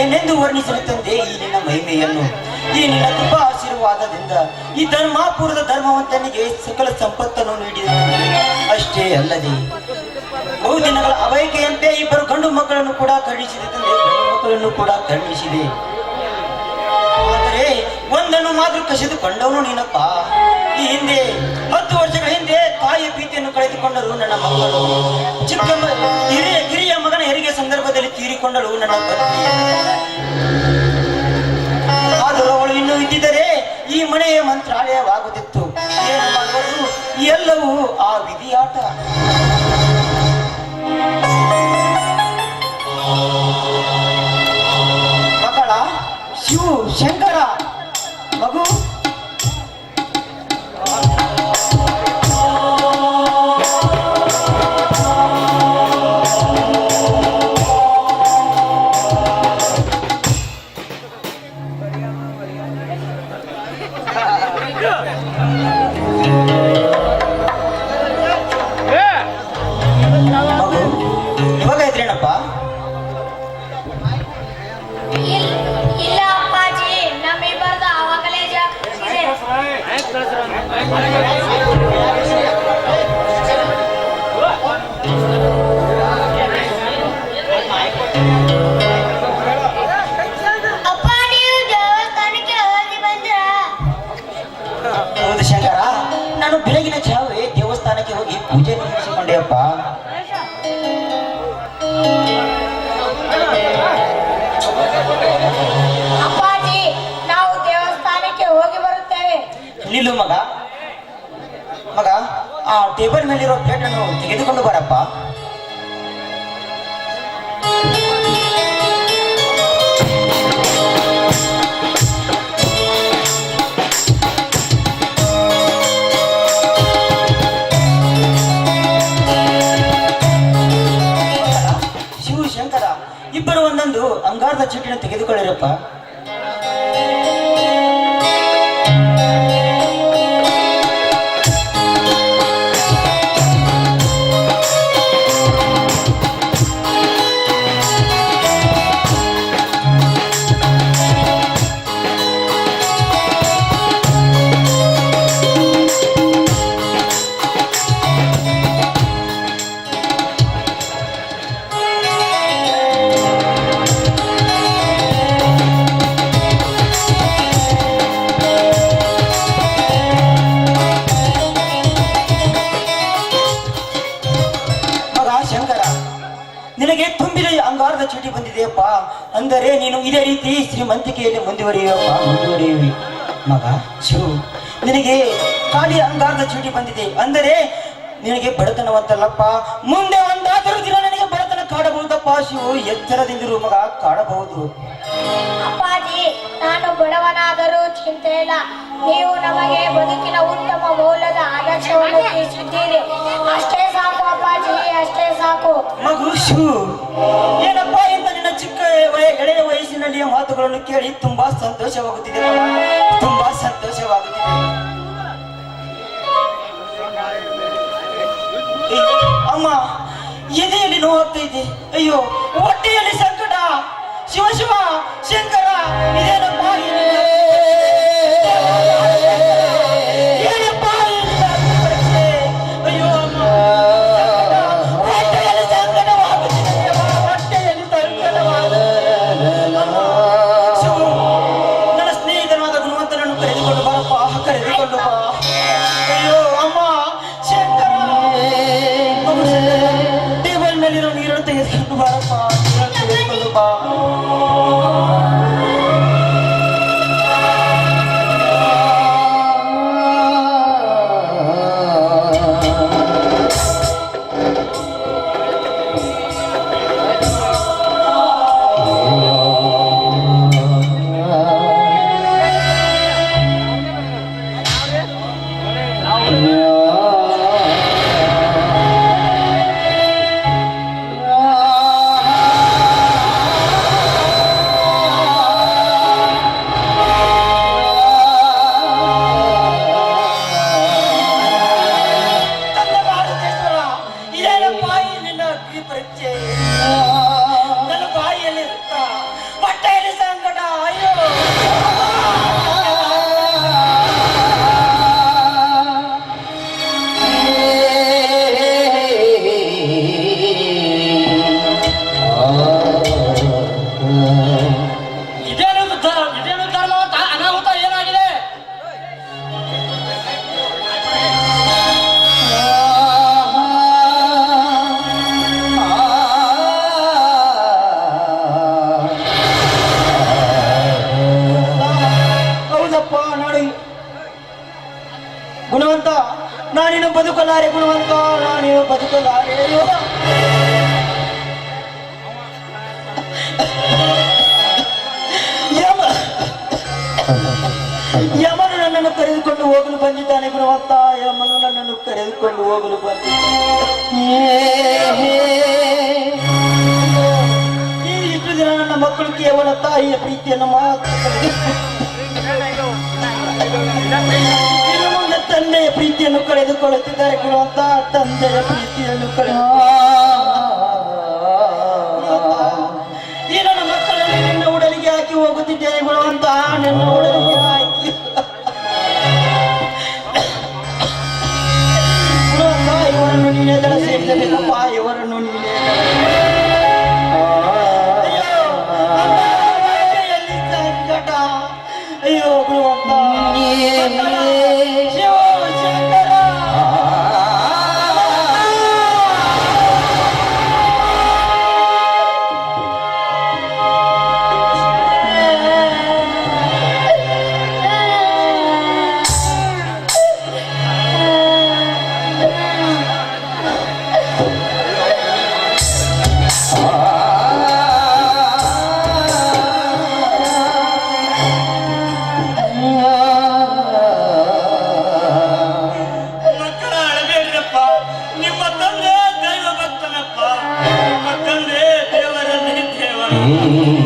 ಏನೆಂದು ವರ್ಣಿಸಲು ತಂದೆ ಈ ನಿನ್ನ ಮಹಿಮೆಯನ್ನು. ಈ ನಿನ್ನ ಕೃಪಾ ಆಶೀರ್ವಾದದಿಂದ ಈ ಧರ್ಮಾಪುರದ ಧರ್ಮವಂತನಿಗೆ ಸಕಲ ಸಂಪತ್ತನ್ನು ನೀಡಿದ ಅಷ್ಟೇ ಅಲ್ಲದೆ ಬಹುದಿನಗಳ ಅವೈಕೆಯಂತೆ ಇಬ್ಬರು ಗಂಡು ಮಕ್ಕಳನ್ನು ಕೂಡ ಕರುಣಿಸಿದೆ ತಂದೆ. ಗಂಡು ಮಕ್ಕಳನ್ನು ಕೂಡ ಕರುಣಿಸಿದೆ. ಆದರೆ ಒಂದನ್ನು ಮಾತ್ರ ಕಸಿದುಕೊಂಡವನು ನೀನಪ್ಪ. ಈ ಹಿಂದೆ 10 ವರ್ಷಗಳ ಹಿಂದೆ ತಾಯಿಯ ಪ್ರೀತಿಯನ್ನು ಕಳೆದುಕೊಂಡರು ನನ್ನ ಮಕ್ಕಳು. ಕಿರಿಯ ಮಗನ ಹೆರಿಗೆ ಸಂದರ್ಭದಲ್ಲಿ ತೀರಿಕೊಂಡಳು ನನ್ನ ಪತ್ನಿ. ಆದರೂ ಅವಳು ಇನ್ನೂ ಇದ್ದಿದ್ದರೆ ಈ ಮನೆಯ ಮಂತ್ರಾಲಯವಾಗುತ್ತಿತ್ತು. ಏನು ಮಾಡುವುದು? ಎಲ್ಲವೂ ಆ ವಿಧಿಯಾಟ. ಮಗಳ ಶಿವು ಶಂಕರ ಮಗು ಇವಾಗ ಇದ್ರೇನಪ್ಪ? ಇಲ್ಲ ಅಪ್ಪಾಜಿ, ನಮ್ಮಿಬ್ಬರದ ಆವಾಗಲೇ ಜಾಗ್ರತೆ. ಅಪ್ಪ, ನೀವು ದೇವಸ್ಥಾನಕ್ಕೆ ಹೋಗಿ ಬಂದ್ರ? ಹೌದು ಶಂಕರ, ನಾನು ಬೆಳಗಿನ ಜಾವೇ ದೇವಸ್ಥಾನಕ್ಕೆ ಹೋಗಿ ಪೂಜೆ ಮುಗಿಸಿಕೊಂಡೆಯಪ್ಪ. ಅಪ್ಪಾಜಿ, ನಾವು ದೇವಸ್ಥಾನಕ್ಕೆ ಹೋಗಿ ಬರುತ್ತೇವೆ. ನಿಲ್ಲು ಮಗ. ಮಗ, ಆ ಟೇಬಲ್ ಮೇಲಿರೋ ಪ್ಲೇಟ್ ಅನ್ನು ತೆಗೆದುಕೊಂಡು ಬರಪ್ಪ. ಶಿವ ಶಂಕರ ಇಬ್ಬರು ಒಂದೊಂದು ಅಂಗಾರದ ಚೀಟಿನ ತೆಗೆದುಕೊಳ್ಳಿರಪ್ಪ. ನಿನಗೆ ತುಂಬಿದ ಅಂಗಾರದ ಚೀಟಿ ಬಂದಿದೆಯಪ್ಪ. ಅಂದರೆ ನೀನು ಇದೇ ರೀತಿ ಶ್ರೀಮಂತಿಕೆಯಲ್ಲಿ ಮುಂದುವರಿಯುವಿ ಮಗ. ಶಿವು, ನಿನಗೆ ಖಾಲಿ ಅಂಗಾರದ ಚೀಟಿ ಬಂದಿದೆ ಅಂದರೆ ನಿನಗೆ ಬಡತನವಂತಲ್ಲಪ್ಪ. ಮುಂದೆ ಒಂದಾದರೂ ದಿನ ನನಗೆ ಬಡತನ ಕಾಡಬಹುದಪ್ಪ. ಶಿವು, ಎಚ್ಚರದಿಂದಿರು ಮಗ, ಕಾಡಬಹುದು. ಅಪ್ಪಾಜಿ, ನಾನು ಬಡವನಾದರೂ ಚಿಂತೆ ಇಲ್ಲ. ನೀವು ನಮಗೆ ಬದುಕಿನ ಉತ್ತಮ ಮೌಲ್ಯದ ಆದರ್ಶವನ್ನು ತಿಳಿಸಿದ್ದೀರಿ. ಅಷ್ಟೇ ಸಾಕು ಅಪ್ಪಾಜಿ, ಅಷ್ಟೇ ಸಾಕು. ಮಗು ಶಿವು, ಏನಪ್ಪ ಇಂತ ನಿನ್ನ ಚಿಕ್ಕ ಎಳೆಯ ವಯಸ್ಸಿನಲ್ಲಿಯ ಮಾತುಗಳನ್ನು ಕೇಳಿ ತುಂಬಾ ಸಂತೋಷವಾಗುತ್ತಿದೆ ಮಗ. ತುಂಬಾ ಸಂತೋಷವಾಗುತ್ತಿದೆ. ಅಮ್ಮ, ಎದೆಯಲ್ಲಿ ನೋವಾಗ್ತೈತೆ. ಅಯ್ಯೋ, ಹೊಟ್ಟೆಯಲ್ಲಿ ಸಂಕಟ. ಶಿವ ಶಿವ ಶಂಕರ, ಇದೇನಪ್ಪ? ಅಯ್ಯೋ ಅಮ್ಮ, ಹೊಟ್ಟೆಯಲ್ಲಿ ಸಂಕಟವಾಗುತ್ತಿದೆ. ಹೊಟ್ಟೆಯಲ್ಲಿ ಸಂಕಟವಾಗುತ್ತಿದೆ. ನನ್ನ ಸ್ನೇಹಿತನಾದ ಗುಣವಂತನನ್ನು ಕರೆದುಕೊಂಡು ಬರಪ್ಪ, ಕರೆದುಕೊಂಡು ಬಾ. ಅಯ್ಯೋ ಅಮ್ಮ, ಶಂಕರ, ಟೇಬಲ್ ಮೇಲಿರೋ ನೀರನ್ನು ತೆಗೆದುಕೊಂಡು ಬರಪ್ಪ, ತೆಗೆದುಕೊಂಡು ಬಾ. ನಾನಿನ್ನು ಬದುಕಲಾರೆ ಗುಣವಂತ, ನಾನಿನ್ನು ಬದುಕಲಾರೆ. ಯಮನು ನನ್ನನ್ನು ಕರೆದುಕೊಂಡು ಹೋಗಲು ಬಂದಿದ್ದಾನೆ ಗುಣವಂತ, ಯಮನು ನನ್ನನ್ನು ಕರೆದುಕೊಂಡು ಹೋಗಲು ಬಂದಿದ್ದಾನೆ. ಇಷ್ಟು ದಿನ ನನ್ನ ಮಕ್ಕಳು ಕೇವಲ ತಾಯಿಯ ಪ್ರೀತಿಯನ್ನು ಮಾತ್ರ, ಇನ್ನು ಮುಂದೆ ತಂದೆಯ ಪ್ರೀತಿಯನ್ನು ಕಳೆದುಕೊಳ್ಳುತ್ತಿದ್ದಾರೆ ಗುಣವಂತ, ತಂದೆಯ ಪ್ರೀತಿಯನ್ನು ಈ ನನ್ನ ಮಕ್ಕಳನ್ನು ನಿನ್ನ ಉಡಲಿಗೆ ಹಾಕಿ ಹೋಗುತ್ತಿದ್ದೇನೆ ಗುಣವಂತ, ನಿನ್ನ ಉಡಲಿಗೆ ಹಾಕಿ ಗುಣವಂತ, ಇವರನ್ನು ನೀನೇ ದಳ ಸೇರಿಸಬೇಕಪ್ಪ, ಇವರನ್ನು ನೀನೇ ಅಯ್ಯೋ ಗುಣವಂತ, ಶಿವ ಶಂಕರ. Hey